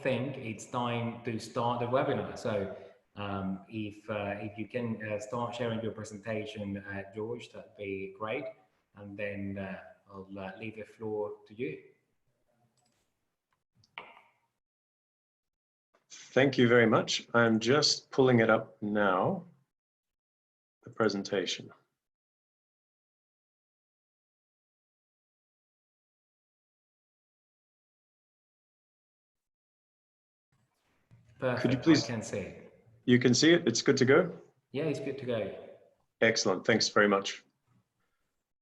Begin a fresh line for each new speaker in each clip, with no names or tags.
think it's time to start the webinar. So if you can start sharing your presentation, George, that'd be great. And then I'll leave the floor to you.
Thank you very much. I'm just pulling it up now, the presentation.
Perfect.
Could you please?
I can see it.
You can see it? It's good to go?
Yeah, it's good to go.
Excellent. Thanks very much.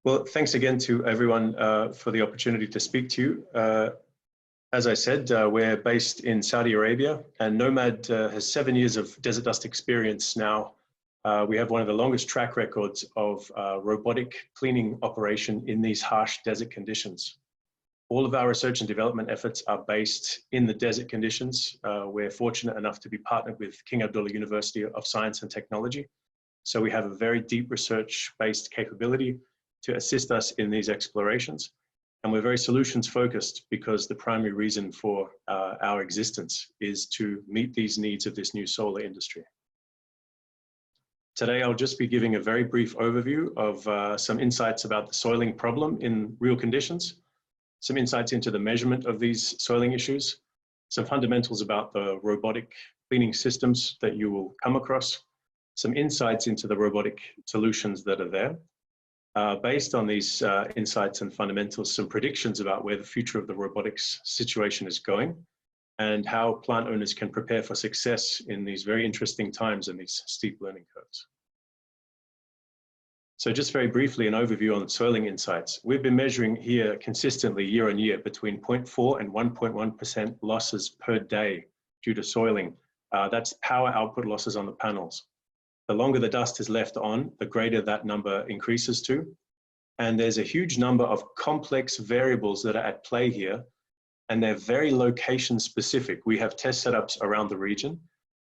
Well, thanks again to everyone for the opportunity to speak to you. As I said, we're based in Saudi Arabia, and NOMADD has 7 years of desert dust experience now. We have one of the longest track records of robotic cleaning operation in these harsh desert conditions. All of our research and development efforts are based in the desert conditions. We're fortunate enough to be partnered with King Abdullah University of Science and Technology. So we have a very deep research-based capability to assist us in these explorations. And we're very solutions focused because the primary reason for our existence is to meet these needs of this new solar industry. Today, I'll just be giving a very brief overview of some insights about the soiling problem in real conditions, some insights into the measurement of these soiling issues, some fundamentals about the robotic cleaning systems that you will come across, some insights into the robotic solutions that are there. Based on these insights and fundamentals, some predictions about where the future of the robotics situation is going and how plant owners can prepare for success in these very interesting times and these steep learning curves. So just very briefly, an overview on soiling insights. We've been measuring here consistently year on year between 0.4 and 1.1% losses per day due to soiling. That's power output losses on the panels. The longer the dust is left on, the greater that number increases to. And there's a huge number of complex variables that are at play here, and they're very location specific. We have test setups around the region,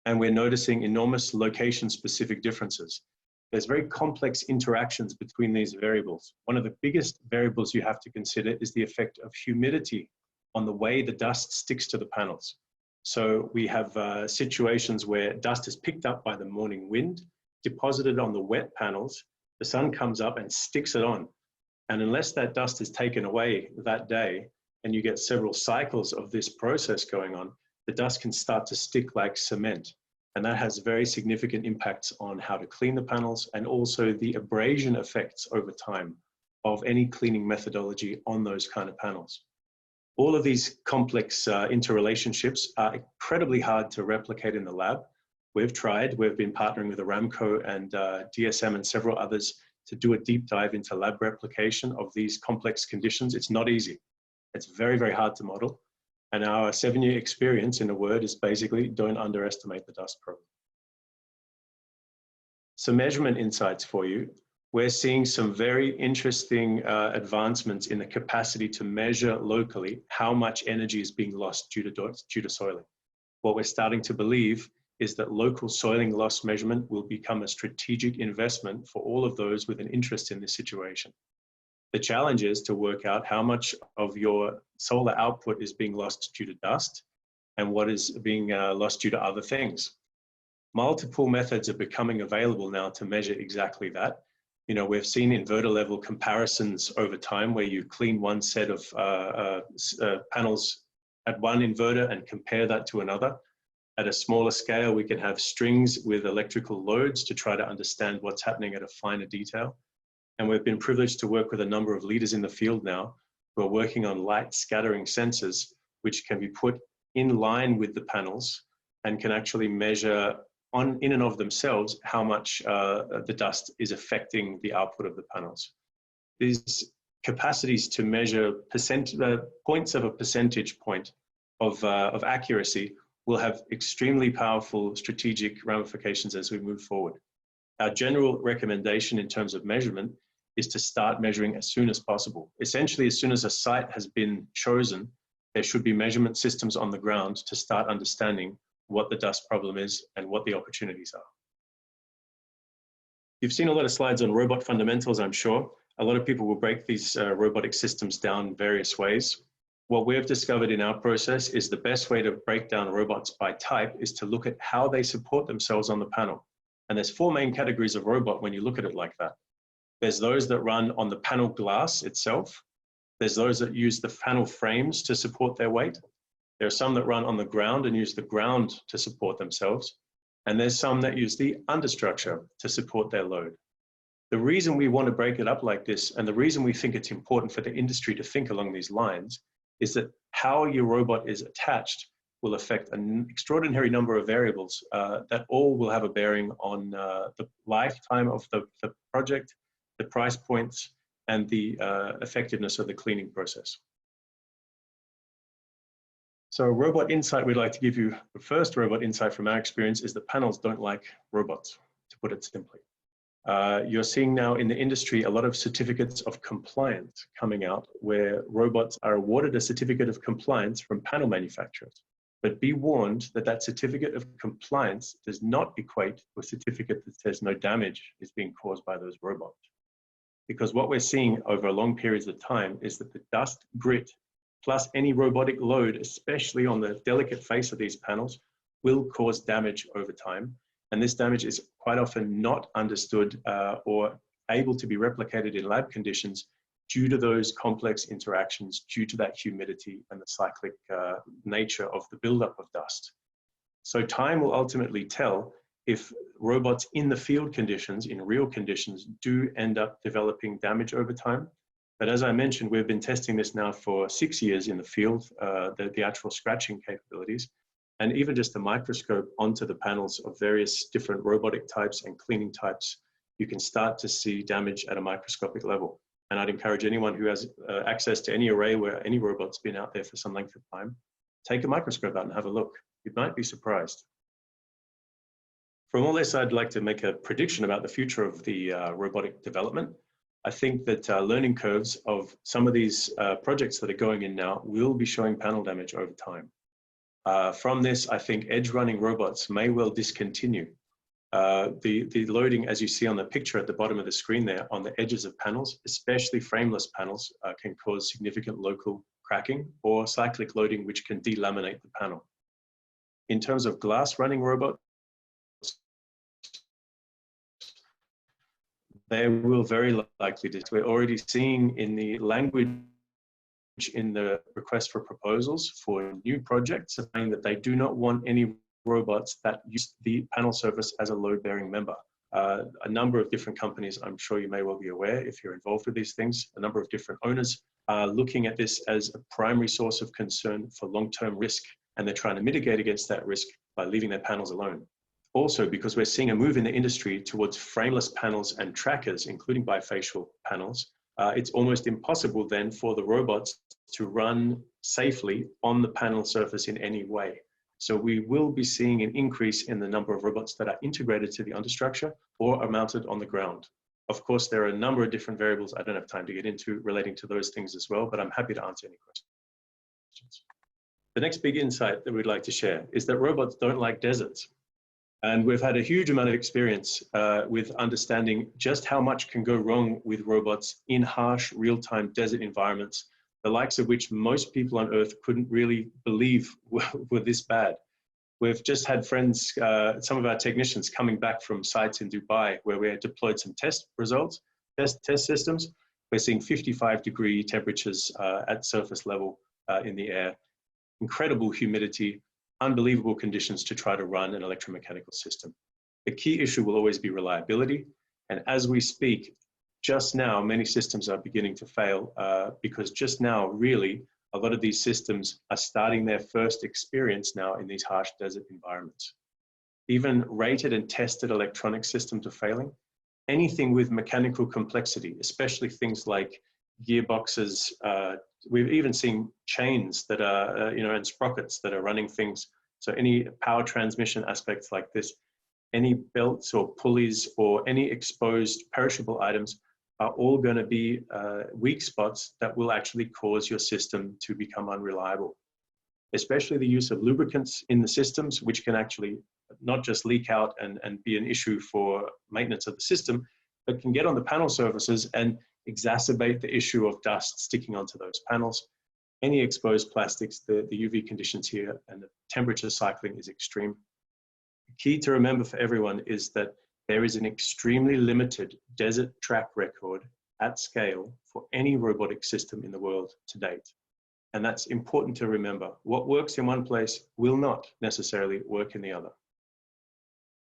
and we're noticing enormous location specific differences. There's very complex interactions between these variables. One of the biggest variables you have to consider is the effect of humidity on the way the dust sticks to the panels. So we have situations where dust is picked up by the morning wind, deposited on the wet panels, the sun comes up and sticks it on. And unless that dust is taken away that day, and you get several cycles of this process going on, the dust can start to stick like cement. And that has very significant impacts on how to clean the panels and also the abrasion effects over time of any cleaning methodology on those kind of panels. All of these complex interrelationships are incredibly hard to replicate in the lab. We've tried, we've been partnering with Aramco and DSM and several others to do a deep dive into lab replication of these complex conditions. It's not easy. It's very, very hard to model. And our 7-year experience, in a word, is basically don't underestimate the dust problem. Some measurement insights for you. We're seeing some very interesting advancements in the capacity to measure locally how much energy is being lost due to soiling. What we're starting to believe is that local soiling loss measurement will become a strategic investment for all of those with an interest in this situation. The challenge is to work out how much of your solar output is being lost due to dust and what is being lost due to other things. Multiple methods are becoming available now to measure exactly that. You know, we've seen inverter level comparisons over time where you clean one set of panels at one inverter and compare that to another. At a smaller scale, we can have strings with electrical loads to try to understand what's happening at a finer detail. And we've been privileged to work with a number of leaders in the field now who are working on light scattering sensors, which can be put in line with the panels and can actually measure in and of themselves how much the dust is affecting the output of the panels. These capacities to measure points of a percentage point of accuracy will have extremely powerful strategic ramifications as we move forward. Our general recommendation in terms of measurement is to start measuring as soon as possible. Essentially, as soon as a site has been chosen, there should be measurement systems on the ground to start understanding what the dust problem is and what the opportunities are. You've seen a lot of slides on robot fundamentals, I'm sure. A lot of people will break these robotic systems down various ways. what we've discovered in our process is the best way to break down robots by type is to look at how they support themselves on the panel. And there's 4 main categories of robot when you look at it like that. There's those that run on the panel glass itself. There's those that use the panel frames to support their weight. There are some that run on the ground and use the ground to support themselves. And there's some that use the understructure to support their load. The reason we want to break it up like this, and the reason we think it's important for the industry to think along these lines, is that how your robot is attached will affect an extraordinary number of variables that all will have a bearing on the lifetime of the project, the price points, and the effectiveness of the cleaning process. So a robot insight we'd like to give you, the first robot insight from our experience is that panels don't like robots, to put it simply. You're seeing now in the industry a lot of certificates of compliance coming out where robots are awarded a certificate of compliance from panel manufacturers. But be warned that that certificate of compliance does not equate to a certificate that says no damage is being caused by those robots. Because what we're seeing over long periods of time is that the dust, grit, plus any robotic load, especially on the delicate face of these panels, will cause damage over time. And this damage is quite often not understood or able to be replicated in lab conditions due to those complex interactions, due to that humidity and the cyclic nature of the buildup of dust. So time will ultimately tell if robots in the field conditions, in real conditions, do end up developing damage over time. But as I mentioned, we've been testing this now for 6 years in the field, the actual scratching capabilities. And even just a microscope onto the panels of various different robotic types and cleaning types, you can start to see damage at a microscopic level. And I'd encourage anyone who has access to any array where any robot's been out there for some length of time, take a microscope out and have a look. You might be surprised. From all this, I'd like to make a prediction about the future of the robotic development. I think that learning curves of some of these projects that are going in now will be showing panel damage over time. From this, I think edge running robots may well discontinue. The loading, as you see on the picture at the bottom of the screen there, on the edges of panels, especially frameless panels, can cause significant local cracking or cyclic loading, which can delaminate the panel. In terms of glass running robots, they will very likely, we're already seeing in the language in the request for proposals for new projects saying that they do not want any robots that use the panel surface as a load-bearing member. A number of different companies, I'm sure you may well be aware if you're involved with these things, a number of different owners are looking at this as a primary source of concern for long-term risk, and they're trying to mitigate against that risk by leaving their panels alone. Also, because we're seeing a move in the industry towards frameless panels and trackers, including bifacial panels, it's almost impossible then for the robots to run safely on the panel surface in any way. So we will be seeing an increase in the number of robots that are integrated to the understructure or are mounted on the ground. Of course, there are a number of different variables I don't have time to get into relating to those things as well, but I'm happy to answer any questions. The next big insight that we'd like to share is that robots don't like deserts. And we've had a huge amount of experience with understanding just how much can go wrong with robots in harsh, real-time desert environments, the likes of which most people on Earth couldn't really believe were this bad. We've just had friends, some of our technicians coming back from sites in Dubai where we had deployed some test results, test systems. We're seeing 55-degree temperatures at surface level in the air, incredible humidity, unbelievable conditions to try to run an electromechanical system. The key issue will always be reliability. And as we speak, just now, many systems are beginning to fail because just now, really, a lot of these systems are starting their first experience now in these harsh desert environments. Even rated and tested electronic systems are failing. Anything with mechanical complexity, especially things like gearboxes, we've even seen chains that are, and sprockets that are running things. So any power transmission aspects like this, any belts or pulleys or any exposed perishable items are all going to be weak spots that will actually cause your system to become unreliable. Especially the use of lubricants in the systems, which can actually not just leak out and be an issue for maintenance of the system, but can get on the panel surfaces and exacerbate the issue of dust sticking onto those panels. any exposed plastics, the UV conditions here and the temperature cycling is extreme. The key to remember for everyone is that there is an extremely limited desert track record at scale for any robotic system in the world to date. And that's important to remember. What works in one place will not necessarily work in the other.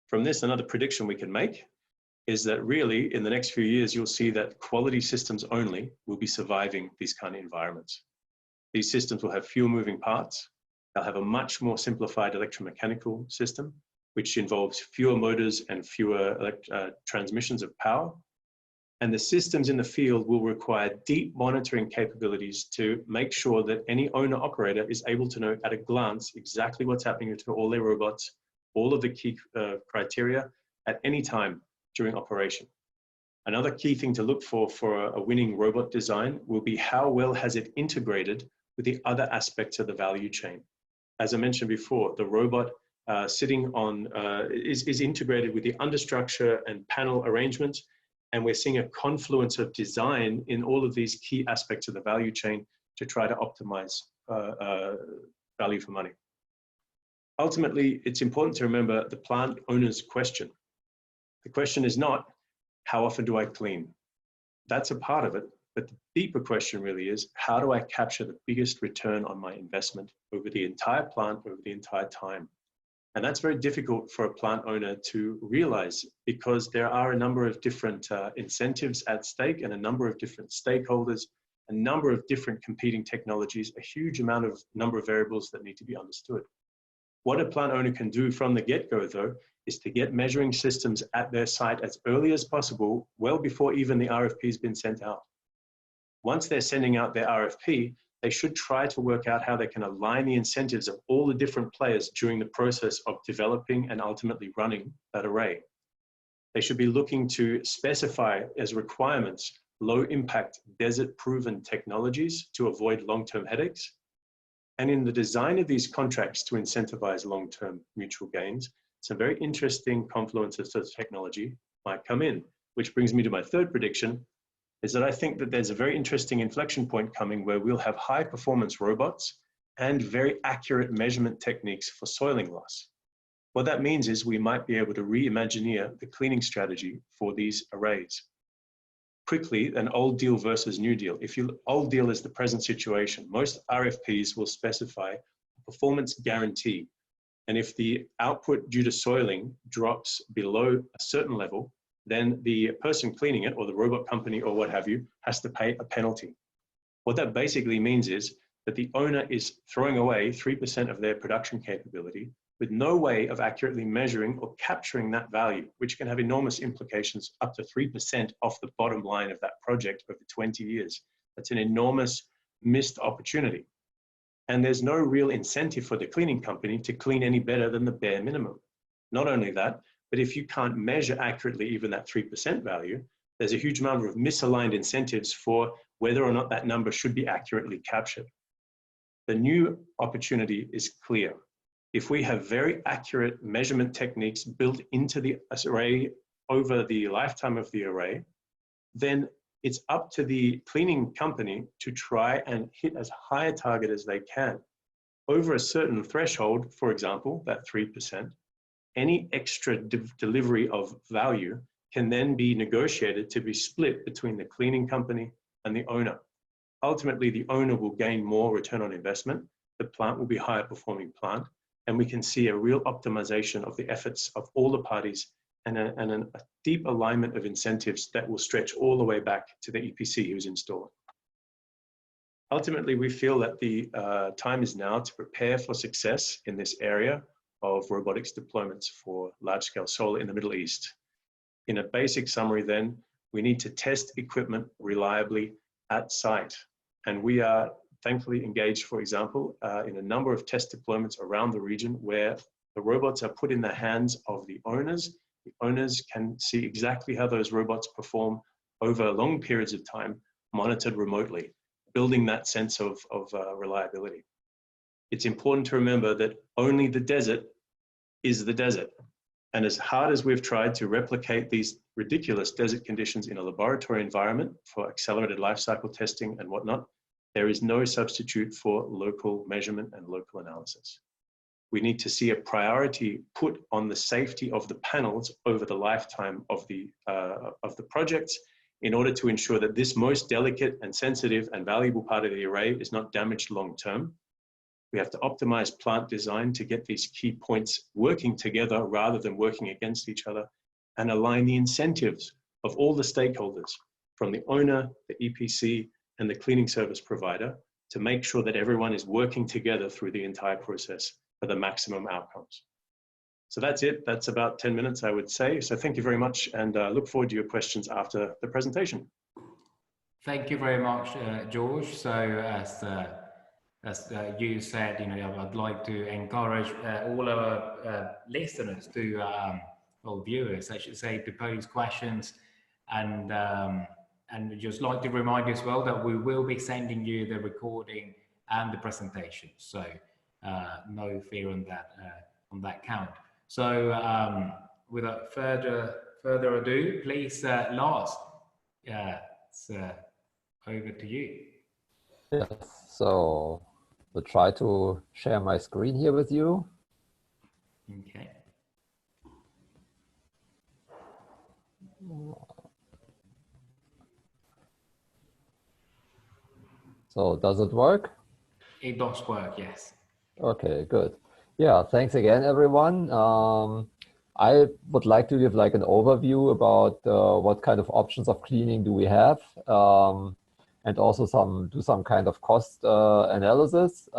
From this, another prediction we can make is that really in the next few years, you'll see that quality systems only will be surviving these kind of environments. These systems will have fewer moving parts. They'll have a much more simplified electromechanical system, which involves fewer motors and fewer transmissions of power. And the systems in the field will require deep monitoring capabilities to make sure that any owner operator is able to know at a glance exactly what's happening to all their robots, all of the key criteria at any time during operation. Another key thing to look for a winning robot design will be how well has it integrated with the other aspects of the value chain. As I mentioned before, the robot sitting on is integrated with the understructure and panel arrangements, and we're seeing a confluence of design in all of these key aspects of the value chain to try to optimize value for money. Ultimately, it's important to remember the plant owner's question. The question is not, how often do I clean? That's a part of it, but the deeper question really is, how do I capture the biggest return on my investment over the entire plant, over the entire time? And that's very difficult for a plant owner to realize because there are a number of different incentives at stake and a number of different stakeholders, a number of different competing technologies, a huge number of variables that need to be understood. What a plant owner can do from the get-go, though, is to get measuring systems at their site as early as possible, well before even the RFP has been sent out. Once they're sending out their RFP, they should try to work out how they can align the incentives of all the different players during the process of developing and ultimately running that array. They should be looking to specify as requirements low impact desert proven technologies to avoid long-term headaches. And in the design of these contracts to incentivize long-term mutual gains, some very interesting confluences of technology might come in, which brings me to my third prediction, is that I think that there's a very interesting inflection point coming where we'll have high performance robots and very accurate measurement techniques for soiling loss. What that means is we might be able to reimagineer the cleaning strategy for these arrays. Quickly, an old deal versus new deal. Old deal is the present situation. Most RFPs will specify a performance guarantee. And if the output due to soiling drops below a certain level, then the person cleaning it, or the robot company, or what have you, has to pay a penalty. What that basically means is that the owner is throwing away 3% of their production capability with no way of accurately measuring or capturing that value, which can have enormous implications up to 3% off the bottom line of that project over 20 years. That's an enormous missed opportunity. And there's no real incentive for the cleaning company to clean any better than the bare minimum. Not only that, but if you can't measure accurately even that 3% value, there's a huge number of misaligned incentives for whether or not that number should be accurately captured. The new opportunity is clear. If we have very accurate measurement techniques built into the array over the lifetime of the array, then it's up to the cleaning company to try and hit as high a target as they can. Over a certain threshold, for example, that 3%, any extra delivery of value can then be negotiated to be split between the cleaning company and the owner. Ultimately, the owner will gain more return on investment, the plant will be a higher performing plant, and we can see a real optimization of the efforts of all the parties and a deep alignment of incentives that will stretch all the way back to the EPC who's installing. Ultimately, we feel that the time is now to prepare for success in this area of robotics deployments for large-scale solar in the Middle East. In a basic summary then, we need to test equipment reliably at site. And we are thankfully engaged, for example, in a number of test deployments around the region where the robots are put in the hands of the owners. The owners can see exactly how those robots perform over long periods of time, monitored remotely, building that sense of reliability. It's important to remember that only the desert is the desert. And as hard as we've tried to replicate these ridiculous desert conditions in a laboratory environment for accelerated life cycle testing and whatnot, There is no substitute for local measurement and local analysis. We need to see a priority put on the safety of the panels over the lifetime of the projects in order to ensure that this most delicate and sensitive and valuable part of the array is not damaged long-term. We have to optimize plant design to get these key points working together rather than working against each other, and align the incentives of all the stakeholders, from the owner, the EPC, and the cleaning service provider, to make sure that everyone is working together through the entire process for the maximum outcomes. So that's it. That's about 10 minutes, I would say. So thank you very much, and look forward to your questions after the presentation.
Thank you very much, George. So as you said, I'd like to encourage all our listeners to, or viewers, I should say, to pose questions, and just like to remind you as well that we will be sending you the recording and the presentation. So no fear on that count. So without further ado, please, Lars, it's over to you.
Yes, so we'll try to share my screen here with you.
Okay.
So does it work?
It does work, yes.
Okay, good. Yeah, thanks again, everyone. I would like to give like an overview about what kind of options of cleaning do we have, and also do some kind of cost analysis.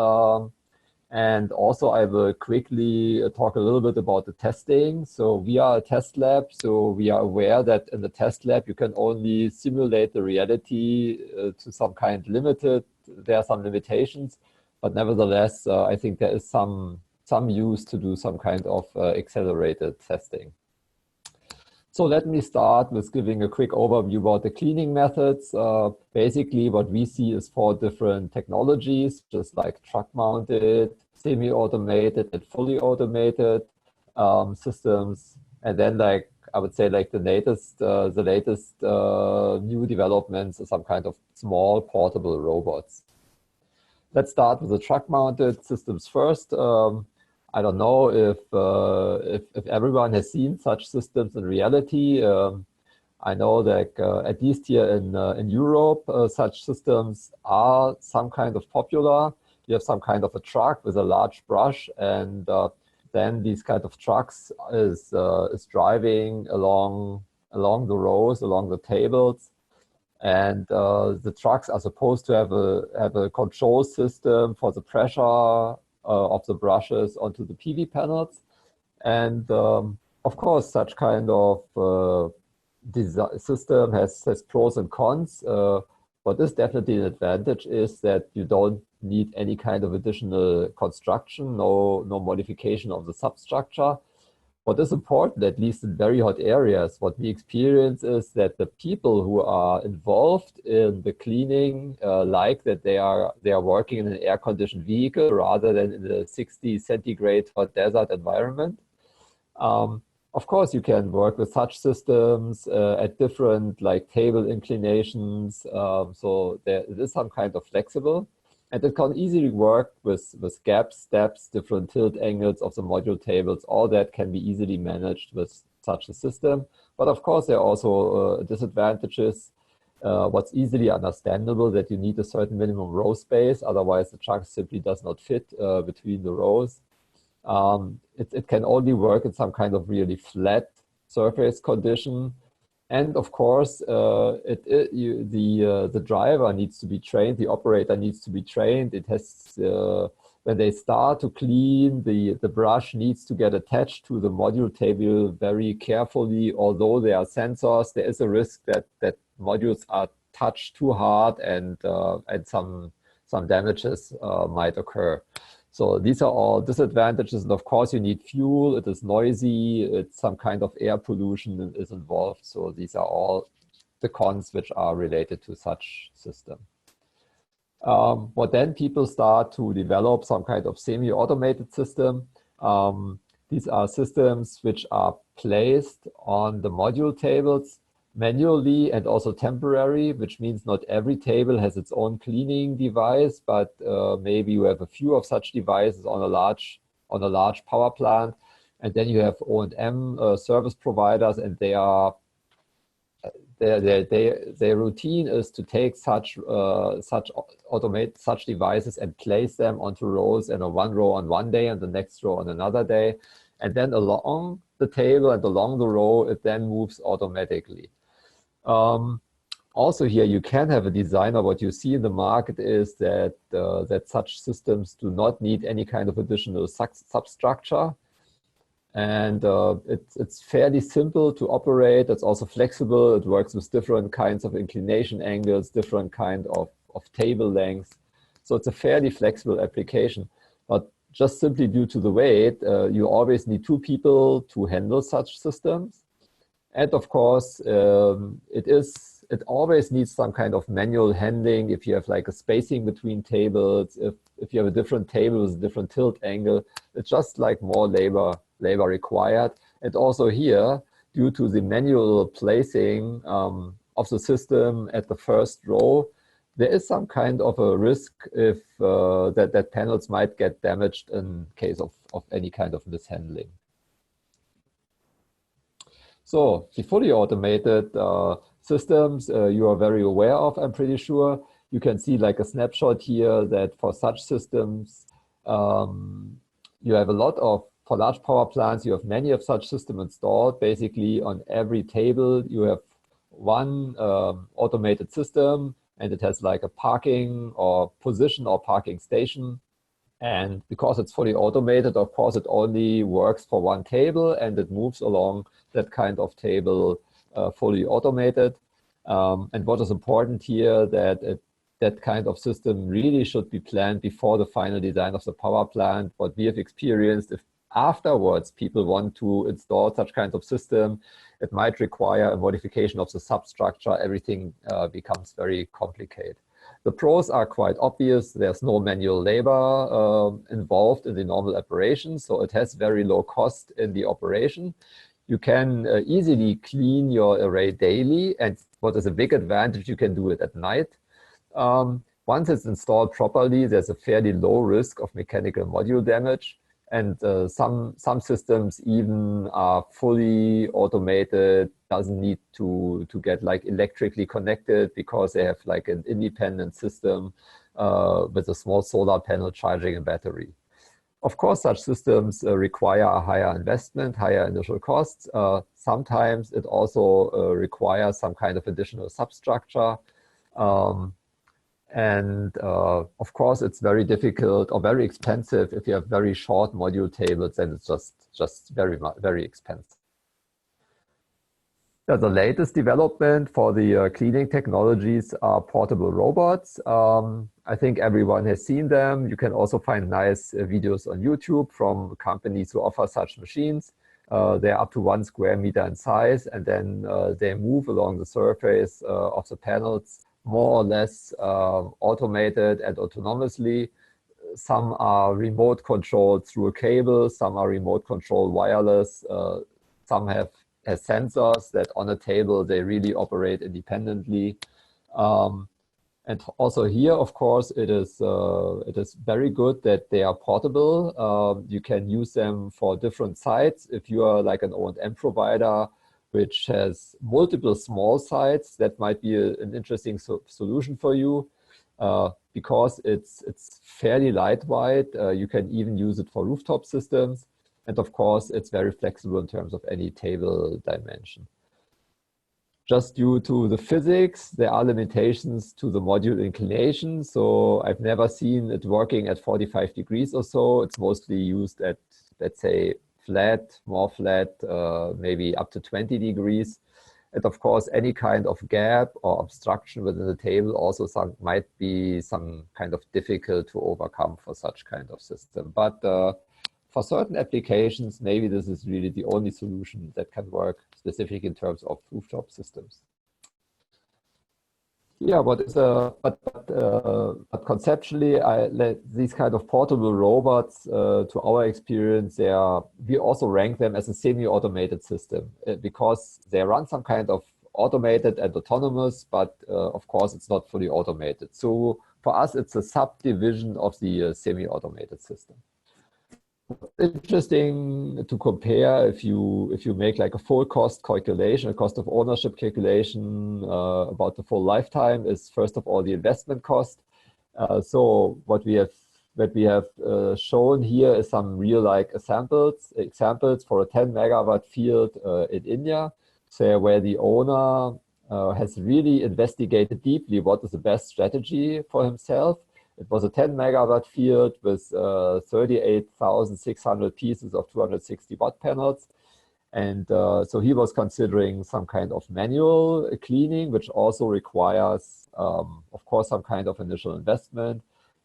And also I will quickly talk a little bit about the testing. So we are a test lab, so we are aware that in the test lab you can only simulate the reality to some kind limited. There are some limitations, but nevertheless, I think there is some use to do some kind of accelerated testing. So let me start with giving a quick overview about the cleaning methods. Basically, what we see is 4 different technologies, just like truck-mounted, semi-automated, and fully automated systems. And then, like I would say, like the latest new developments are some kind of small portable robots. Let's start with the truck-mounted systems first. I don't know if everyone has seen such systems in reality. I know that at least here in Europe, such systems are some kind of popular. You have some kind of a truck with a large brush, and then these kind of trucks is driving along the rows, along the tables. And the trucks are supposed to have a control system for the pressure of the brushes onto the PV panels. And of course, such kind of system has pros and cons. What is definitely an advantage is that you don't need any kind of additional construction, no modification of the substructure. What is important, at least in very hot areas, what we experience is that the people who are involved in the cleaning like that they are working in an air-conditioned vehicle rather than in a 60 centigrade hot desert environment. Of course, you can work with such systems at different like table inclinations. So it is some kind of flexible. And it can easily work with gaps, steps, different tilt angles of the module tables. All that can be easily managed with such a system. But of course, there are also disadvantages. What's easily understandable that you need a certain minimum row space. Otherwise, the truck simply does not fit between the rows. It can only work in some kind of really flat surface condition. And of course, the driver needs to be trained, the operator needs to be trained. It has, when they start to clean, the brush needs to get attached to the module table very carefully. Although there are sensors, there is a risk that modules are touched too hard and some damages might occur. So these are all disadvantages, and of course you need fuel, it is noisy, it's some kind of air pollution is involved. So these are all the cons which are related to such system. But then people start to develop some kind of semi-automated system. These are systems which are placed on the module tables. manually and also temporary, which means not every table has its own cleaning device, but maybe you have a few of such devices on a large power plant, and then you have O&M service providers, and their routine is to take such devices and place them onto rows, and one row on one day and the next row on another day, and then along the table and along the row it then moves automatically. Also here you can have a designer. What you see in the market is that such systems do not need any kind of additional substructure. And it's fairly simple to operate. It's also flexible. It works with different kinds of inclination angles, different kind of table lengths. So it's a fairly flexible application. But just simply due to the weight, you always need two people to handle such systems. And of course, it always needs some kind of manual handling. If you have like a spacing between tables, if you have a different table with a different tilt angle, it's just like more labor required. And also here, due to the manual placing of the system at the first row, there is some kind of a risk if that panels might get damaged in case of any kind of mishandling. So the fully automated systems you are very aware of, I'm pretty sure. You can see like a snapshot here that for such systems, you have a lot of, for large power plants, you have many of such systems installed. Basically on every table, you have one automated system, and it has like a parking or position or parking station. And because it's fully automated, of course, it only works for one table and it moves along that kind of table fully automated. And what is important here, that kind of system really should be planned before the final design of the power plant. What we have experienced, if afterwards people want to install such kind of system, it might require a modification of the substructure. Everything becomes very complicated. The pros are quite obvious. There's no manual labor involved in the normal operation, so it has very low cost in the operation. You can easily clean your array daily, and what is a big advantage, you can do it at night. Once it's installed properly, there's a fairly low risk of mechanical module damage, and some systems even are fully automated, doesn't need to get like electrically connected because they have like an independent system with a small solar panel charging a battery. Of course, such systems require a higher investment, higher initial costs. Sometimes it also requires some kind of additional substructure. And of course, it's very difficult or very expensive. If you have very short module tables, then it's just very expensive. The latest development for the cleaning technologies are portable robots. I think everyone has seen them. You can also find nice videos on YouTube from companies who offer such machines. They're up to 1 square meter in size, and then they move along the surface of the panels, more or less automated and autonomously. Some are remote controlled through a cable, some are remote controlled wireless, some have sensors that on a table they really operate independently. And also here, of course, it is very good that they are portable. You can use them for different sites. If you are like an O&M provider which has multiple small sites, that might be an interesting solution for you. Because it's fairly lightweight, you can even use it for rooftop systems. And of course, it's very flexible in terms of any table dimension. Just due to the physics, there are limitations to the module inclination. So I've never seen it working at 45 degrees or so. It's mostly used at, let's say, flat, more flat, maybe up to 20 degrees. And of course, any kind of gap or obstruction within the table also might be some kind of difficult to overcome for such kind of system. But for certain applications, maybe this is really the only solution that can work specific in terms of rooftop systems. Yeah, but conceptually, these kind of portable robots, to our experience, we also rank them as a semi-automated system because they run some kind of automated and autonomous, but of course it's not fully automated. So for us, it's a subdivision of the semi-automated system. Interesting to compare if you make like a full cost calculation, a cost of ownership calculation about the full lifetime is first of all the investment cost. So what we have shown here is some real like examples for a 10 megawatt field in India, so where the owner has really investigated deeply what is the best strategy for himself. It was a 10 megawatt field with 38,600 pieces of 260 watt panels. And so he was considering some kind of manual cleaning, which also requires, of course, some kind of initial investment.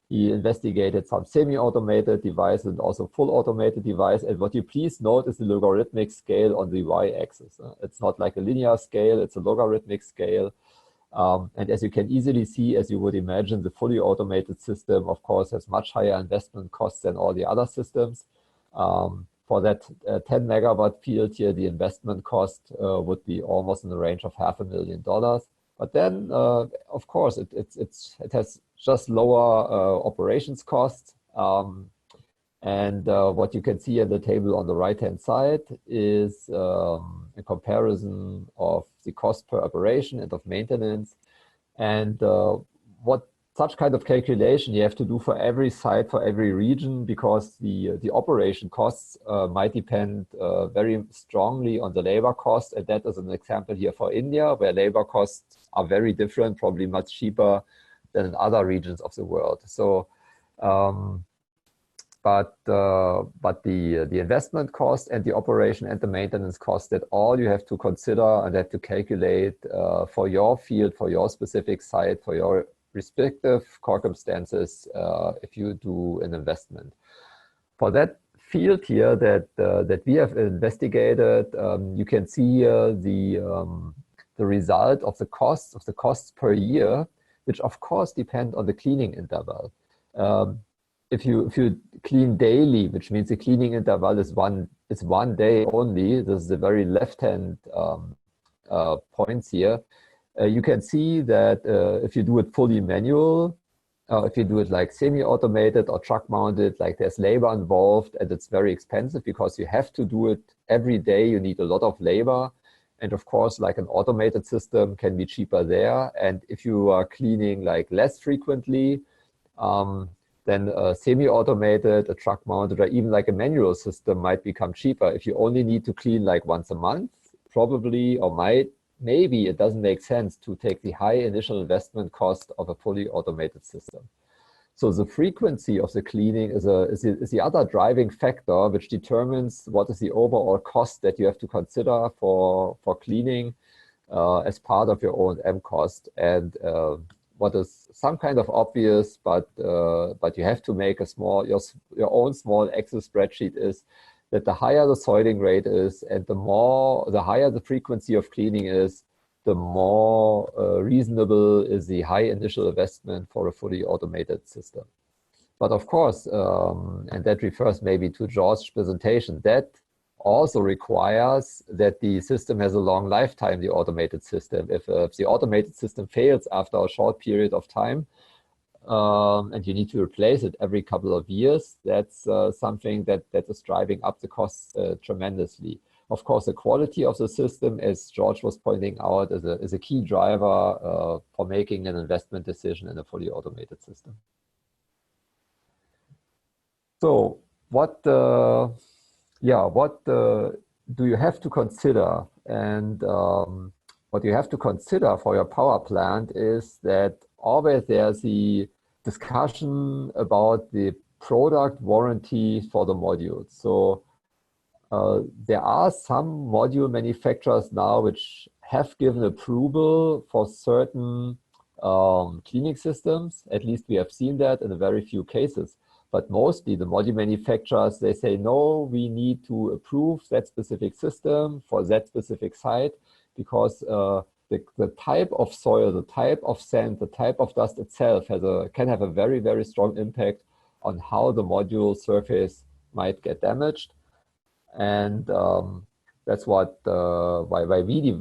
He investigated some semi-automated devices and also full automated device. And what you please note is the logarithmic scale on the y-axis. It's not like a linear scale, it's a logarithmic scale. And as you can easily see, as you would imagine, the fully automated system, of course, has much higher investment costs than all the other systems. For that 10 megawatt field here, the investment cost would be almost in the range of $500,000. But then, of course, it has just lower operations costs. And what you can see in the table on the right-hand side is a comparison of the cost per operation and of maintenance. And what such kind of calculation you have to do for every site, for every region, because the operation costs might depend very strongly on the labor cost. And that is an example here for India, where labor costs are very different, probably much cheaper than in other regions of the world. So, but the investment cost and the operation and the maintenance cost, that all you have to consider and have to calculate for your field, for your specific site, for your respective circumstances if you do an investment. For that field here that we have investigated, you can see the result of the costs per year, which of course depend on the cleaning interval. If you clean daily, which means the cleaning interval is one day only, this is the very left-hand points here. You can see that if you do it fully manual, if you do it like semi-automated or truck-mounted, like there's labor involved and it's very expensive because you have to do it every day. You need a lot of labor. And of course, like an automated system can be cheaper there. And if you are cleaning like less frequently, then a semi-automated, a truck-mounted, or even like a manual system might become cheaper. If you only need to clean like once a month, probably, or maybe it doesn't make sense to take the high initial investment cost of a fully automated system. So the frequency of the cleaning is the other driving factor, which determines what is the overall cost that you have to consider for cleaning as part of your O&M cost. And what is some kind of obvious, but you have to make your own small Excel spreadsheet is that the higher the soiling rate is and the higher the frequency of cleaning is, the more reasonable is the high initial investment for a fully automated system. But of course, and that refers maybe to George's presentation, that also requires that the system has a long lifetime, the automated system. If the automated system fails after a short period of time, and you need to replace it every couple of years, that's something that is driving up the costs tremendously. Of course, the quality of the system, as George was pointing out, is a key driver for making an investment decision in a fully automated system. So what do you have to consider? And what you have to consider for your power plant is that always there's the discussion about the product warranty for the modules. So there are some module manufacturers now which have given approval for certain cleaning systems. At least we have seen that in a very few cases. But mostly the module manufacturers, they say, no, we need to approve that specific system for that specific site because the type of soil, the type of sand, the type of dust itself can have a very, very strong impact on how the module surface might get damaged. And that's why we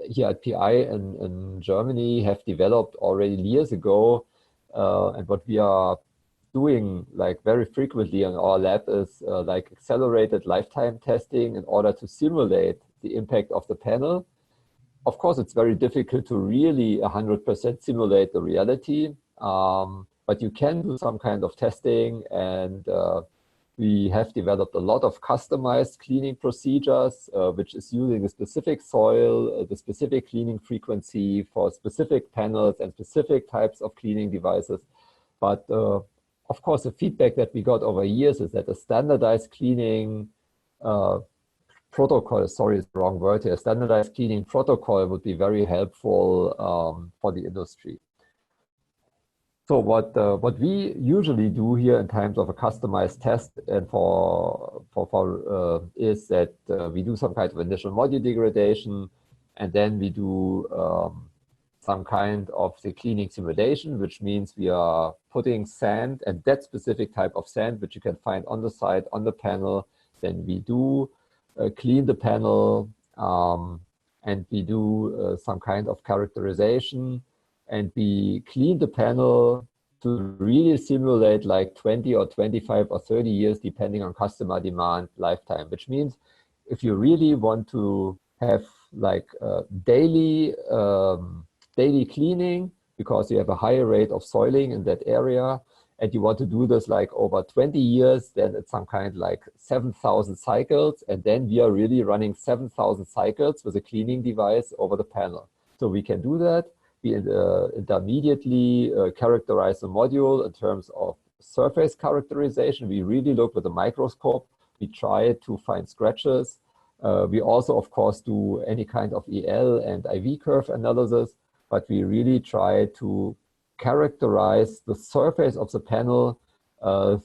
here at PI in Germany have developed already years ago, and what we are doing like very frequently in our lab is like accelerated lifetime testing in order to simulate the impact of the panel. Of course, it's very difficult to really 100% simulate the reality, but you can do some kind of testing, and we have developed a lot of customized cleaning procedures, which is using a specific soil, the specific cleaning frequency for specific panels and specific types of cleaning devices. But of course, the feedback that we got over years is that a standardized cleaning protocol, sorry, is the wrong word here, standardized cleaning protocol would be very helpful for the industry. So what we usually do here in terms of a customized test and is that we do some kind of initial module degradation, and then we do some kind of the cleaning simulation, which means we are putting sand, and that specific type of sand, which you can find on the side, on the panel. Then we do clean the panel, and we do some kind of characterization, and we clean the panel to really simulate like 20 or 25 or 30 years, depending on customer demand, lifetime, which means if you really want to have like daily cleaning, because you have a higher rate of soiling in that area, and you want to do this like over 20 years, then it's some kind like 7,000 cycles. And then we are really running 7,000 cycles with a cleaning device over the panel. So we can do that. We intermediately characterize the module in terms of surface characterization. We really look with a microscope. We try to find scratches. We also, of course, do any kind of EL and IV curve analysis, but we really try to characterize the surface of the panel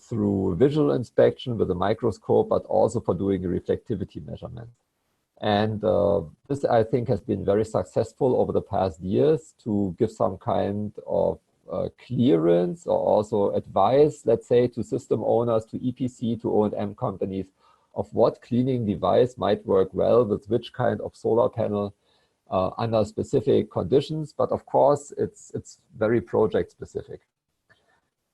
through visual inspection with a microscope, but also for doing reflectivity measurements. And this, I think, has been very successful over the past years to give some kind of clearance or also advice, let's say, to system owners, to EPC, to O&M companies of what cleaning device might work well with which kind of solar panel under specific conditions. But of course, it's very project specific.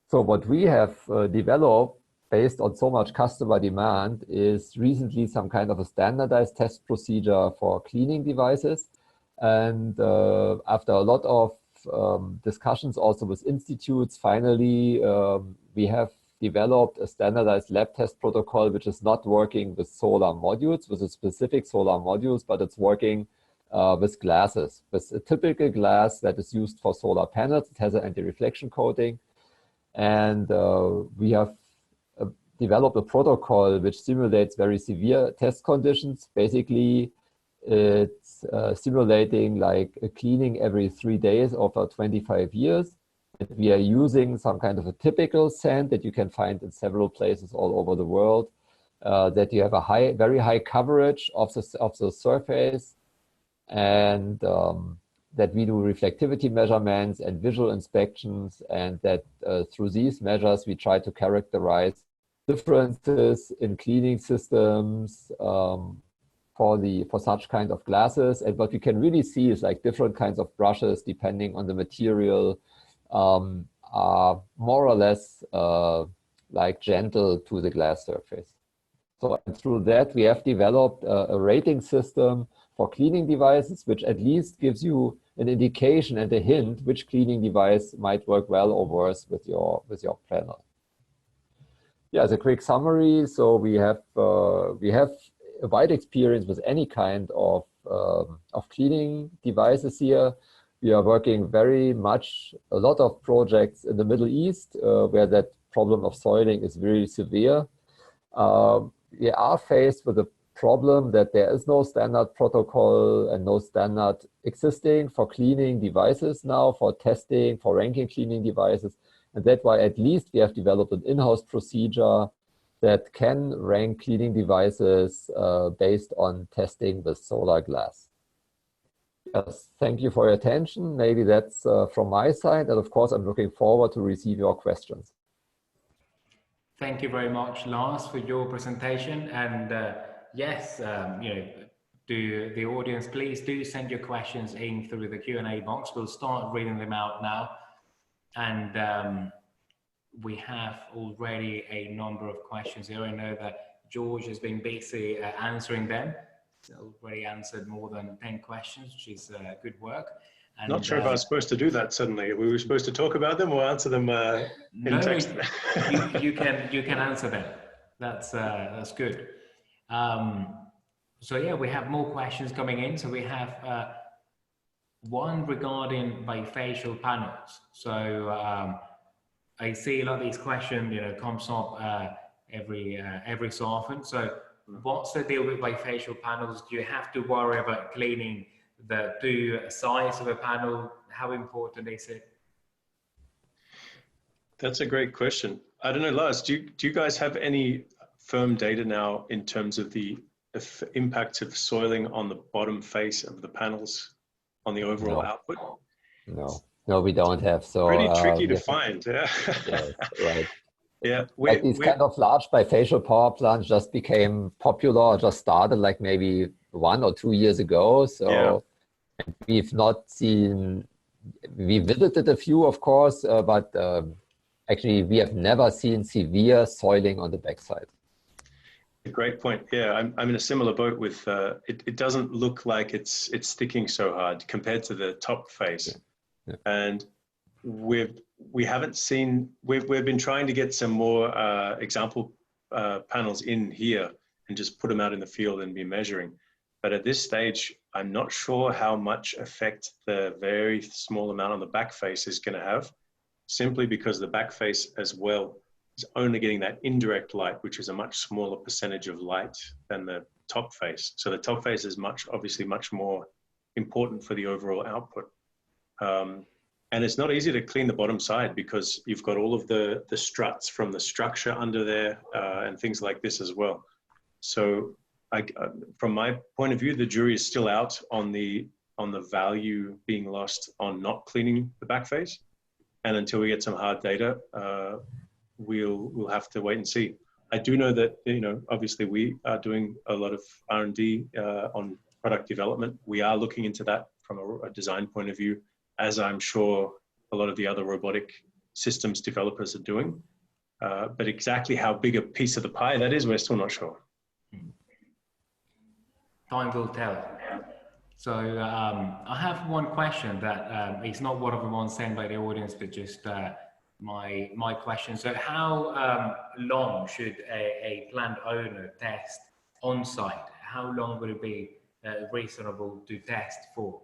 So what we have developed based on so much customer demand is recently some kind of a standardized test procedure for cleaning devices. And after a lot of discussions also with institutes, finally, we have developed a standardized lab test protocol, which is not working with solar modules, with a specific solar modules, but it's working with glasses, with a typical glass that is used for solar panels. It has an anti-reflection coating. And we have developed a protocol which simulates very severe test conditions. Basically, it's simulating like a cleaning every 3 days over 25 years. And we are using some kind of a typical sand that you can find in several places all over the world, that you have a very high coverage of the surface, and that we do reflectivity measurements and visual inspections, and that through these measures we try to characterize differences in cleaning systems for such kind of glasses. And what we can really see is like different kinds of brushes, depending on the material, are more or less like gentle to the glass surface. So through that, we have developed a rating system for cleaning devices, which at least gives you an indication and a hint which cleaning device might work well or worse with your panel. Yeah, as a quick summary, so we have a wide experience with any kind of cleaning devices here. We are working very much a lot of projects in the Middle East, where that problem of soiling is very severe. We are faced with a problem that there is no standard protocol and no standard existing for cleaning devices now, for testing, for ranking cleaning devices. And that's why at least we have developed an in-house procedure that can rank cleaning devices based on testing with solar glass. Yes, thank you for your attention. Maybe that's from my side. And of course, I'm looking forward to receive your questions.
Thank you very much, Lars, for your presentation. And yes, you know, to the audience, please do send your questions in through the Q&A box. We'll start reading them out now. And we have already a number of questions here. I know that George has been busy answering them. He's already answered more than 10 questions, which is good work. And,
not sure if I was supposed to do that suddenly. We were supposed to talk about them or answer them in text.
you can answer them. That's good. So yeah, we have more questions coming in. So we have one regarding bifacial panels. So I see a lot of these questions, comes up every so often. So what's the deal with bifacial panels? Do you have to worry about cleaning the two sides of a panel? How important is it?
That's a great question. I don't know, Lars, do you guys have any firm data now in terms of the impact of soiling on the bottom face of the panels on the overall output?
No, we don't have. So
pretty tricky to find. Yeah.
Yes, right.
Yeah.
Like these kind of large bifacial power plants just became popular, just started like maybe 1 or 2 years ago. So we've not seen, we visited a few, of course, but actually we have never seen severe soiling on the backside.
Great point. Yeah, I'm in a similar boat with, it doesn't look like it's sticking so hard compared to the top face. Yeah. And we haven't seen, we've been trying to get some more example panels in here and just put them out in the field and be measuring. But at this stage, I'm not sure how much effect the very small amount on the back face is going to have, simply because the back face as well is only getting that indirect light, which is a much smaller percentage of light than the top face. So the top face is obviously much more important for the overall output. And it's not easy to clean the bottom side because you've got all of the struts from the structure under there and things like this as well. So from my point of view, the jury is still out on the value being lost on not cleaning the back face. And until we get some hard data, we'll have to wait and see. I do know that, obviously we are doing a lot of R&D on product development. We are looking into that from a design point of view, as I'm sure a lot of the other robotic systems developers are doing. But exactly how big a piece of the pie that is, we're still not sure.
Time will tell. So I have one question that is not one of the ones sent by the audience, but just my question. So how long should a plant owner test on site? How long would it be reasonable to test for,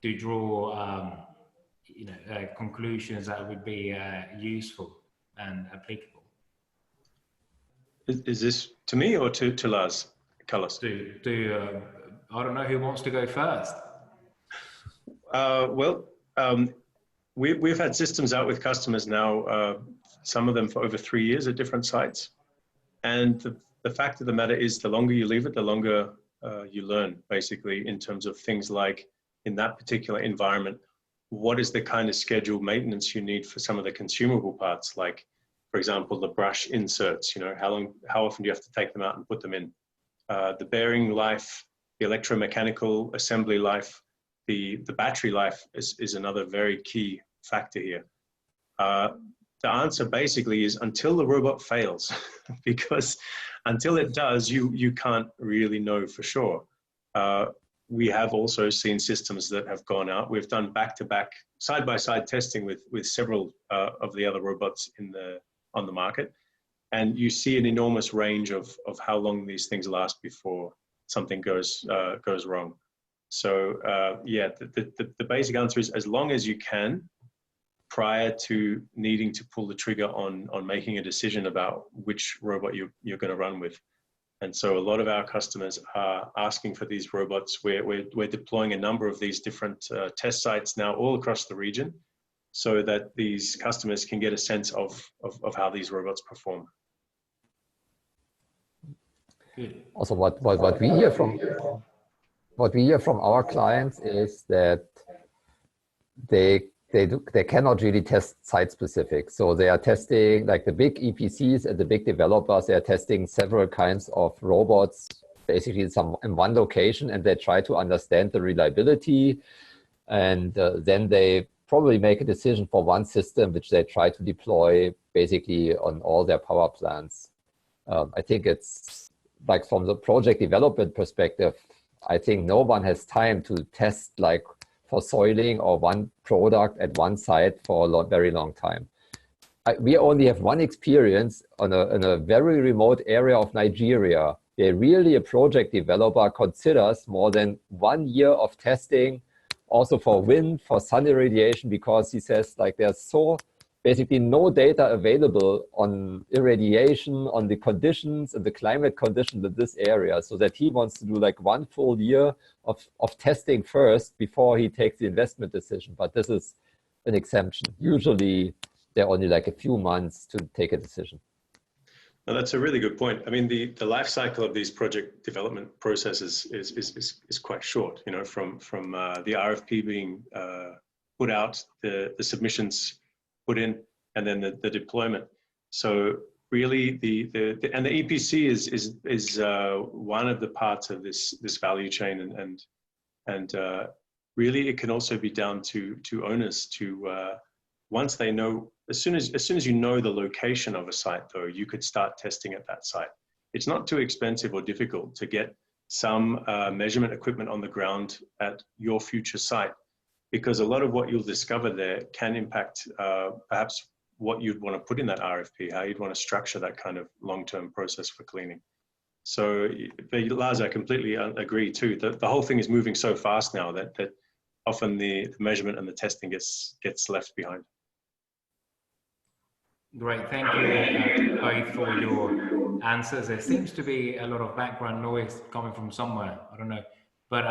to draw conclusions that would be useful and applicable?
Is this to me or to Lars? Carlos?
I don't know who wants to go first.
We've had systems out with customers now, some of them for over 3 years at different sites. And the fact of the matter is, the longer you leave it, the longer you learn, basically, in terms of things like, in that particular environment, what is the kind of scheduled maintenance you need for some of the consumable parts, like, for example, the brush inserts, how often do you have to take them out and put them in? The bearing life, the electromechanical assembly life, the battery life is another very key factor here. The answer basically is until the robot fails, because until it does, you can't really know for sure. We have also seen systems that have gone out. We've done back-to-back, side-by-side testing with several of the other robots on the market. And you see an enormous range of how long these things last before something goes wrong. So yeah, the basic answer is as long as you can, prior to needing to pull the trigger on making a decision about which robot you're going to run with. And so a lot of our customers are asking for these robots. We're deploying a number of these different test sites now all across the region, so that these customers can get a sense of how these robots perform.
Good.
Also, what we hear from our clients is that they cannot really test site specific. So they are testing, like the big EPCs and the big developers, they are testing several kinds of robots basically in one location, and they try to understand the reliability, and then they probably make a decision for one system which they try to deploy basically on all their power plants. I think it's like from the project development perspective, I think no one has time to test like for soiling or one product at one site for a very long time. We only have one experience in a very remote area of Nigeria. Really a project developer considers more than 1 year of testing also for wind, for sun irradiation, because he says like there's so basically no data available on irradiation, on the conditions and the climate conditions in this area, so that he wants to do like 1 full year of testing first before he takes the investment decision. But this is an exemption. Usually they're only like a few months to take a decision.
Well, that's a really good point. I mean, the life cycle of these project development processes is quite short. You know, from the RFP being put out, the submissions put in, and then the deployment. So really, the EPC is one of the parts of this value chain, and really it can also be down to owners to once they know, as soon as you know the location of a site, though, you could start testing at that site. It's not too expensive or difficult to get some measurement equipment on the ground at your future site, because a lot of what you'll discover there can impact perhaps what you'd want to put in that RFP, how you'd want to structure that kind of long-term process for cleaning. So, Lars, I completely agree too. The whole thing is moving so fast now that often the measurement and the testing gets left behind.
Great, thank you both for your answers. There seems to be a lot of background noise coming from somewhere, I don't know. But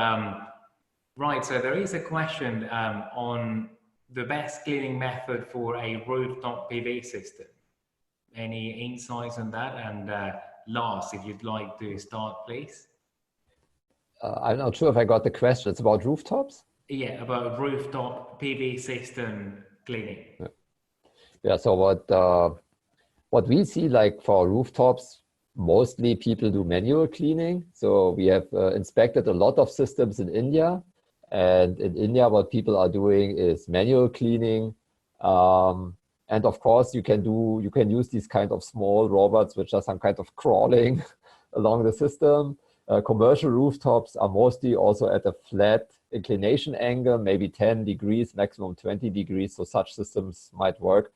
right, so there is a question on the best cleaning method for a rooftop PV system. Any insights on that? And Lars, if you'd like to start, please.
I'm not sure if I got the question. It's about rooftops?
Yeah, about rooftop PV system cleaning.
Yeah, so what we see like for rooftops, mostly people do manual cleaning. So we have inspected a lot of systems in India, and in India what people are doing is manual cleaning. And of course you can use these kind of small robots which are some kind of crawling along the system. Commercial rooftops are mostly also at a flat inclination angle, maybe 10 degrees, maximum 20 degrees. So such systems might work.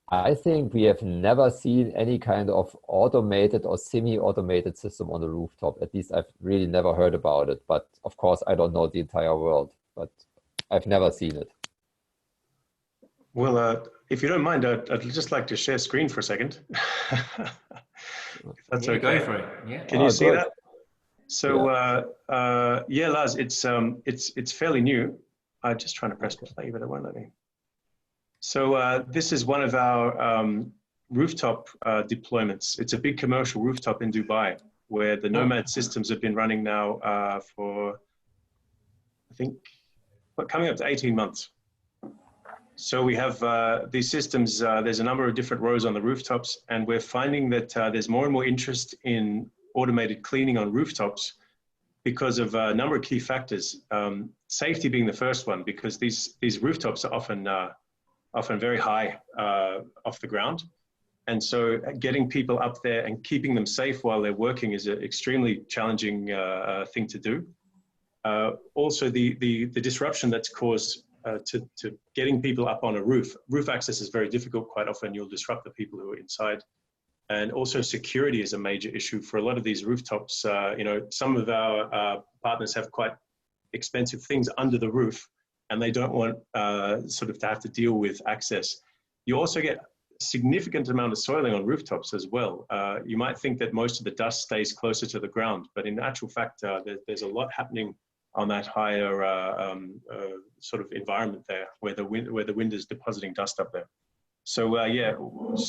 I think we have never seen any kind of automated or semi-automated system on the rooftop. At least I've really never heard about it. But of course, I don't know the entire world, but I've never seen it.
Well, if you don't mind, I'd just like to share screen for a second. If that's okay.
Go for it. Yeah.
Can you see that? So yeah, Lars, it's fairly new. I'm just trying to press play, but it won't let me. So this is one of our rooftop deployments. It's a big commercial rooftop in Dubai, where the NOMADD systems have been running now for, I think, coming up to 18 months. So we have these systems, there's a number of different rows on the rooftops, and we're finding that there's more and more interest in automated cleaning on rooftops because of a number of key factors. Safety being the first one, because these rooftops are often very high off the ground. And so getting people up there and keeping them safe while they're working is an extremely challenging thing to do. Also, the disruption that's caused to getting people up on a roof. Roof access is very difficult. Quite often you'll disrupt the people who are inside. And also security is a major issue for a lot of these rooftops. You know, some of our partners have quite expensive things under the roof, and they don't want sort of to have to deal with access. You also get significant amount of soiling on rooftops as well. You might think that most of the dust stays closer to the ground, but in actual fact, there's a lot happening on that higher sort of environment there, where the wind is depositing dust up there. So yeah,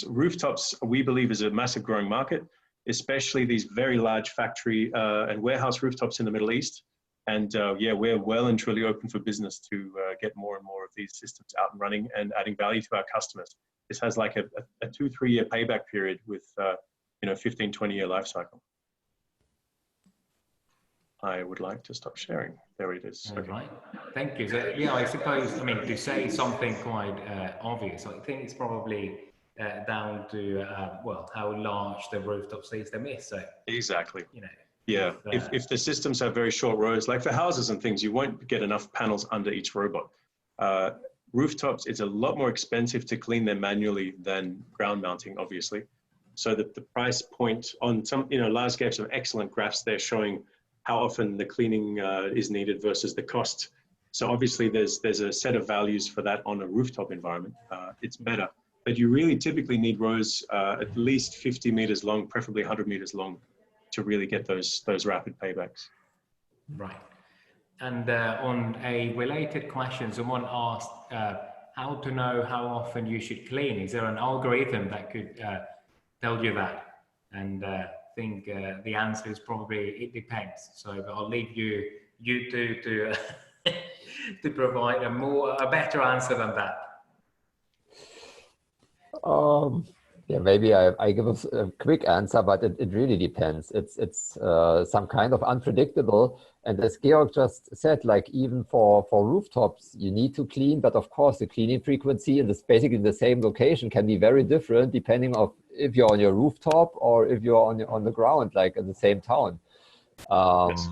rooftops, we believe, is a massive growing market, especially these very large factory and warehouse rooftops in the Middle East. And yeah, we're well and truly open for business to get more and more of these systems out and running and adding value to our customers. This has like a 2-3 year payback period with, you know, 15-20 year life cycle. I would like to stop sharing. There it is.
All
Okay.
right. Thank you. So, yeah, I suppose, I mean, to say something quite obvious, I think it's probably down to, well, how large the rooftop system is. So,
Exactly.
you know,
Yeah. If the systems have very short rows, like for houses and things, you won't get enough panels under each robot. Rooftops, it's a lot more expensive to clean them manually than ground mounting, obviously. So that the price point on some, Lars gave some excellent graphs there showing how often the cleaning is needed versus the cost. So obviously there's a set of values for that on a rooftop environment. It's better, but you really typically need rows at least 50 meters long, preferably 100 meters long, to really get those rapid paybacks.
right. And on a related question, someone asked how to know how often you should clean. Is there an algorithm that could tell you that? And I think the answer is probably it depends. So I'll leave you two to to provide a better answer than that.
Yeah, maybe I give a quick answer, but it really depends. It's some kind of unpredictable. And as Georg just said, like even for rooftops, you need to clean, but of course the cleaning frequency in this basically the same location can be very different depending on if you're on your rooftop or if you're on the ground, like in the same town.
Yes.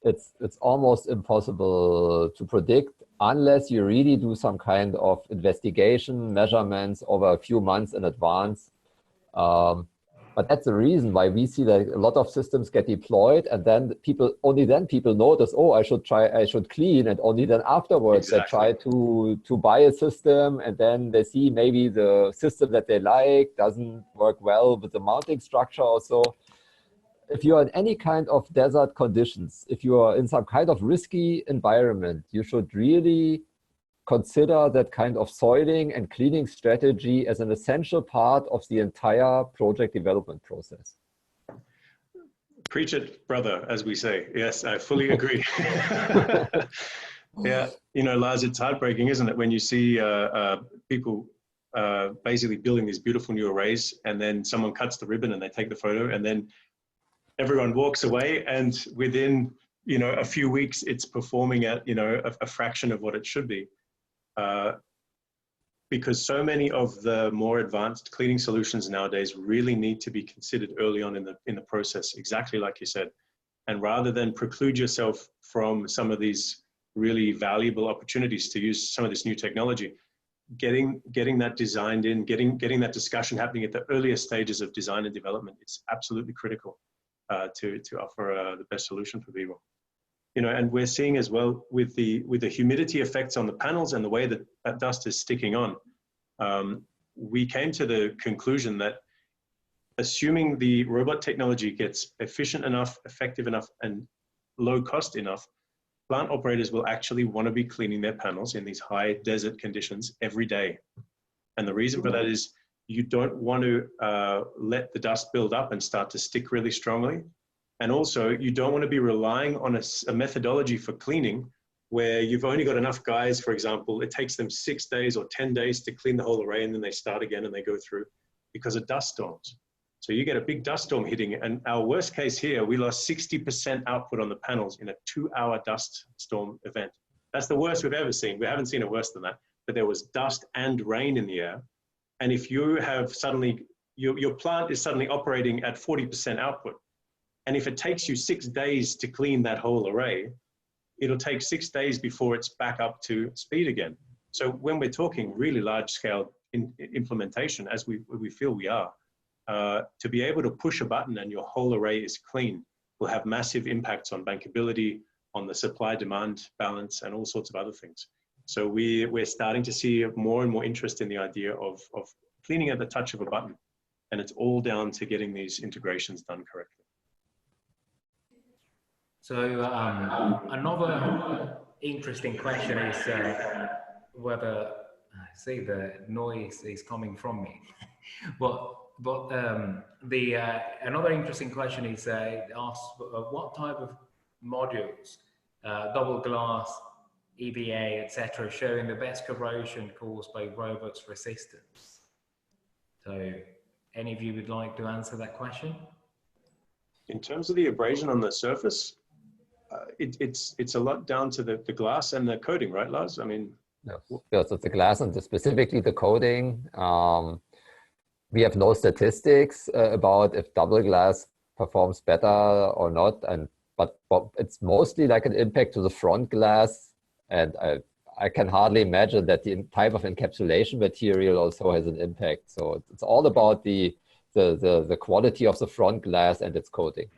It's almost impossible to predict unless you really do some kind of investigation, measurements over a few months in advance. But that's the reason why we see that a lot of systems get deployed, and then only then people notice, oh, I should clean, and only then afterwards
Exactly.
they try to buy a system, and then they see maybe the system that they like doesn't work well with the mounting structure also. If you are in any kind of desert conditions, if you are in some kind of risky environment, you should really consider that kind of soiling and cleaning strategy as an essential part of the entire project development process.
Preach it, brother, as we say. Yes, I fully agree. Yeah, Lars, it's heartbreaking, isn't it, when you see people basically building these beautiful new arrays, and then someone cuts the ribbon and they take the photo, and then everyone walks away, and within a few weeks it's performing at a fraction of what it should be, because so many of the more advanced cleaning solutions nowadays really need to be considered early on in the process, exactly like you said. And rather than preclude yourself from some of these really valuable opportunities to use some of this new technology, getting that designed in, getting that discussion happening at the earliest stages of design and development, it's absolutely critical to offer the best solution for people. And we're seeing as well with the humidity effects on the panels and the way that dust is sticking on, we came to the conclusion that assuming the robot technology gets efficient enough, effective enough, and low cost enough, plant operators will actually want to be cleaning their panels in these high desert conditions every day. And the reason for that is you don't want to let the dust build up and start to stick really strongly. And also, you don't want to be relying on a methodology for cleaning where you've only got enough guys, for example, it takes them 6 days or 10 days to clean the whole array, and then they start again and they go through because of dust storms. So you get a big dust storm hitting, and our worst case here, we lost 60% output on the panels in a 2-hour dust storm event. That's the worst we've ever seen. We haven't seen it worse than that, but there was dust and rain in the air. And if you have suddenly, your plant is suddenly operating at 40% output, and if it takes you 6 days to clean that whole array, it'll take 6 days before it's back up to speed again. So when we're talking really large scale implementation, as we feel we are, to be able to push a button and your whole array is clean will have massive impacts on bankability, on the supply-demand balance, and all sorts of other things. So we're starting to see more and more interest in the idea of cleaning at the touch of a button. And it's all down to getting these integrations done correctly.
So another interesting question is whether, I see the noise is coming from me. Another interesting question is it asks what type of modules, double glass, EVA, etc., showing the best corrosion caused by robots' resistance. So, any of you would like to answer that question?
In terms of the abrasion on the surface, it's a lot down to the glass and the coating, right, Lars? I mean,
yes, so the glass and specifically the coating. We have no statistics about if double glass performs better or not, but it's mostly like an impact to the front glass, and I can hardly imagine that the type of encapsulation material also has an impact. So it's all about the quality of the front glass and its coating.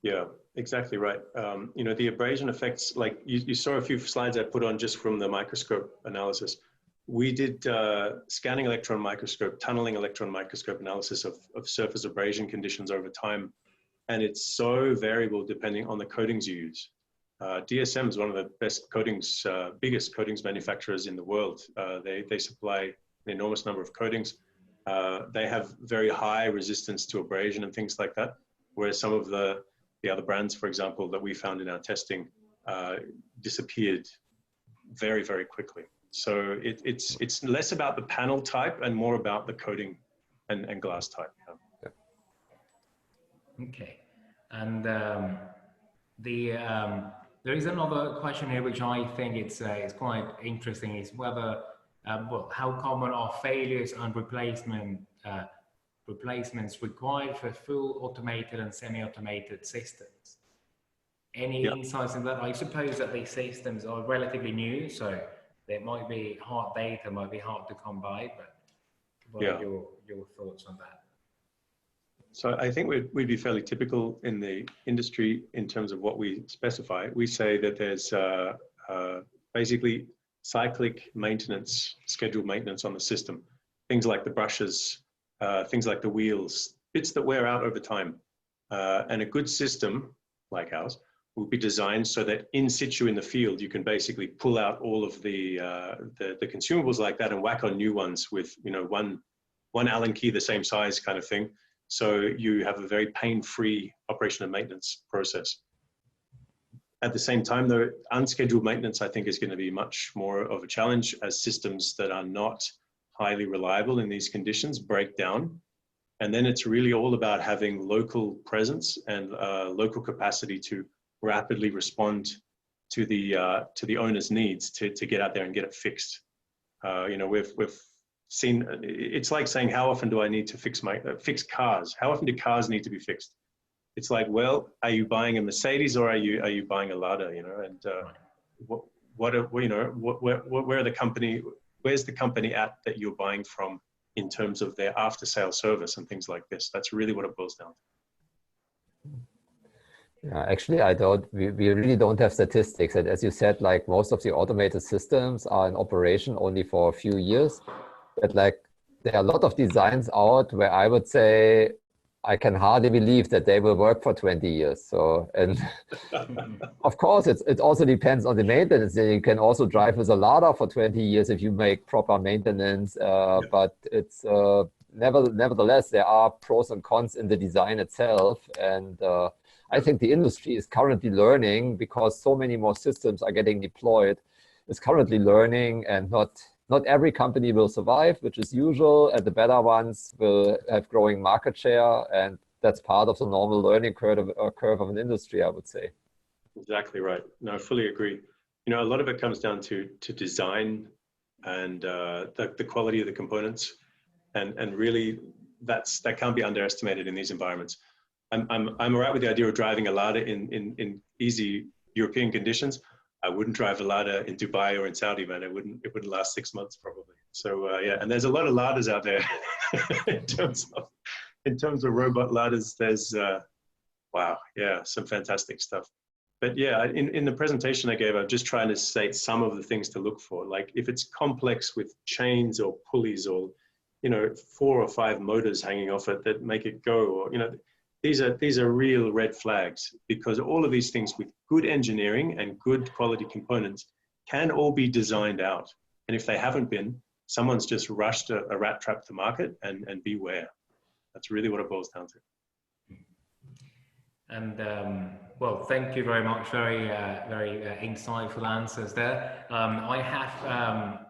Yeah, exactly right. You know, the abrasion effects, like you saw a few slides I put on just from the microscope analysis. We did scanning electron microscope, tunneling electron microscope analysis of surface abrasion conditions over time. And it's so variable depending on the coatings you use. DSM is one of the best coatings, biggest coatings manufacturers in the world. They supply an enormous number of coatings. They have very high resistance to abrasion and things like that. Whereas some of the other brands, for example, that we found in our testing disappeared very, very quickly. So it's less about the panel type and more about the coating and glass type. Yeah.
Okay, and there is another question here which I think it's quite interesting, is whether well, how common are failures and replacements required for full automated and semi-automated systems? Any insights in that? I suppose that these systems are relatively new, so there might be hard data, might be hard to come by, but what are your thoughts on that?
So I think we'd be fairly typical in the industry in terms of what we specify. We say that there's basically cyclic maintenance, scheduled maintenance on the system. Things like the brushes, things like the wheels, bits that wear out over time. And a good system like ours will be designed so that in situ in the field, you can basically pull out all of the consumables like that and whack on new ones with, you know, one Allen key, the same size kind of thing. So you have a very pain-free operation and maintenance process. At the same time, though, unscheduled maintenance, I think, is going to be much more of a challenge as systems that are not highly reliable in these conditions break down. And then it's really all about having local presence and local capacity to rapidly respond to the owner's needs to get out there and get it fixed. You know, we've seen, it's like saying, how often do I need to fix cars? How often do cars need to be fixed? It's like, well, are you buying a Mercedes or are you buying a Lada? You know, and where's the company at that you're buying from in terms of their after sale service and things like this? That's really what it boils down to.
Yeah, actually, we really don't have statistics. And as you said, like most of the automated systems are in operation only for a few years. But like there are a lot of designs out where I would say I can hardly believe that they will work for 20 years. So, and of course, it also depends on the maintenance. You can also drive with a Lada for 20 years if you make proper maintenance. But it's nevertheless, there are pros and cons in the design itself. And I think the industry is currently learning, because so many more systems are getting deployed, is currently learning, and not every company will survive, which is usual, and the better ones will have growing market share, and that's part of the normal learning curve of an industry, I would say.
Exactly right. No, I fully agree. You know, a lot of it comes down to design and the quality of the components, and really that can't be underestimated in these environments. I'm all right with the idea of driving a Lada in easy European conditions. I wouldn't drive a Lada in Dubai or in Saudi, man. It wouldn't last 6 months probably. So yeah, and there's a lot of Ladas out there in terms of robot Ladas. There's wow, yeah, some fantastic stuff. But yeah, in the presentation I gave, I'm just trying to state some of the things to look for. Like if it's complex with chains or pulleys or, you know, 4 or 5 motors hanging off it that make it go, or, you know, these are real red flags, because all of these things with good engineering and good quality components can all be designed out. And if they haven't been, someone's just rushed a rat trap to market, and beware. That's really what it boils down to.
And well, thank you very much. Very insightful answers there. I have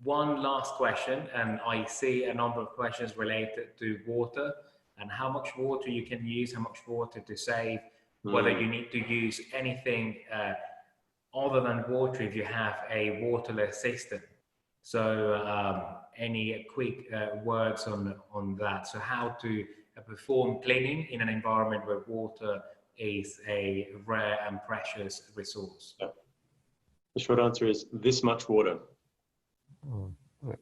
one last question, and I see a number of questions related to water and how much water you can use, how much water to save. whether you need to use anything other than water if you have a waterless system. So any quick words on that? So how to perform cleaning in an environment where water is a rare and precious resource?
The short answer is this much water.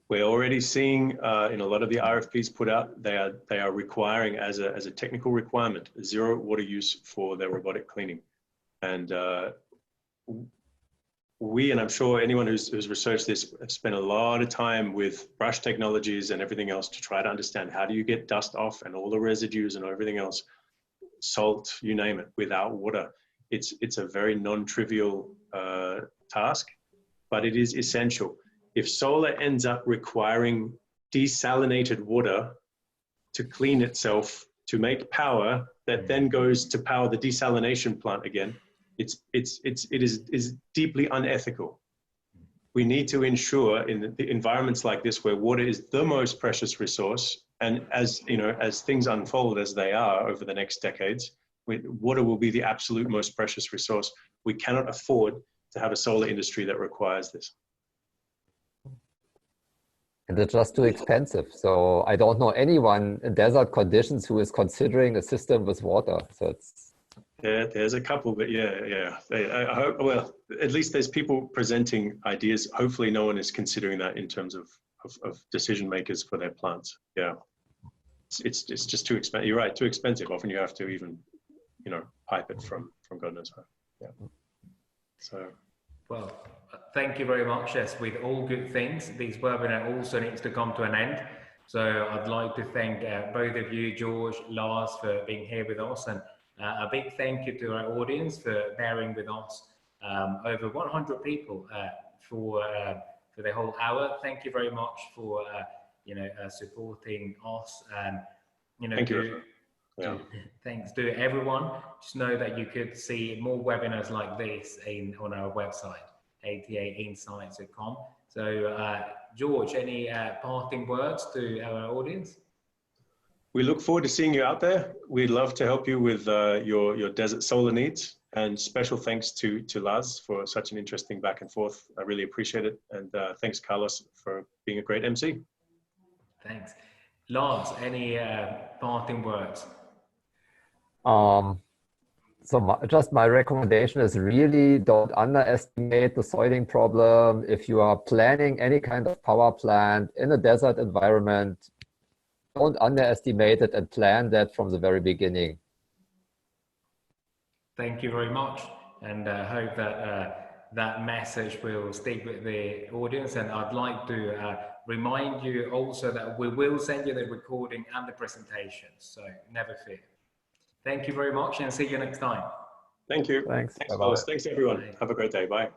We're already seeing in a lot of the RFPs put out, they are requiring as a technical requirement, 0 water use for their robotic cleaning. And and I'm sure anyone who's researched this, have spent a lot of time with brush technologies and everything else to try to understand how do you get dust off and all the residues and everything else, salt, you name it, without water. It's a very non-trivial task, but it is essential. If solar ends up requiring desalinated water to clean itself, to make power that then goes to power the desalination plant again, it is deeply unethical. We need to ensure in the environments like this where water is the most precious resource, and as you know, as things unfold as they are over the next decades, water will be the absolute most precious resource. We cannot afford to have a solar industry that requires this.
And it's just too expensive. So I don't know anyone in desert conditions who is considering a system with water. So it's...
Yeah, there's a couple, but yeah. I hope, well, at least there's people presenting ideas. Hopefully no one is considering that in terms of decision makers for their plants. Yeah, it's just too expensive. You're right, too expensive. Often you have to even, you know, pipe it from God knows where. Yeah. So.
Well, thank you very much. Yes, with all good things, this webinar also needs to come to an end. So I'd like to thank both of you, George, Lars, for being here with us, and a big thank you to our audience for bearing with us. Over 100 people for the whole hour. Thank you very much for supporting us, and
Thank you.
Thanks to everyone. Just know that you could see more webinars like this on our website, atainsights.com. So, George, any parting words to our audience?
We look forward to seeing you out there. We'd love to help you with your desert solar needs. And special thanks to Lars for such an interesting back and forth. I really appreciate it. And thanks, Carlos, for being a great MC.
Thanks. Lars, any parting words?
Just my recommendation is really don't underestimate the soiling problem. If you are planning any kind of power plant in a desert environment, don't underestimate it and plan that from the very beginning.
Thank you very much, and I hope that that message will stick with the audience. And I'd like to remind you also that we will send you the recording and the presentation, so never fear. Thank you very much, and see you next time.
Thank you.
Thanks.
Thanks, Carlos. Thanks, everyone.
Bye.
Have a great day. Bye.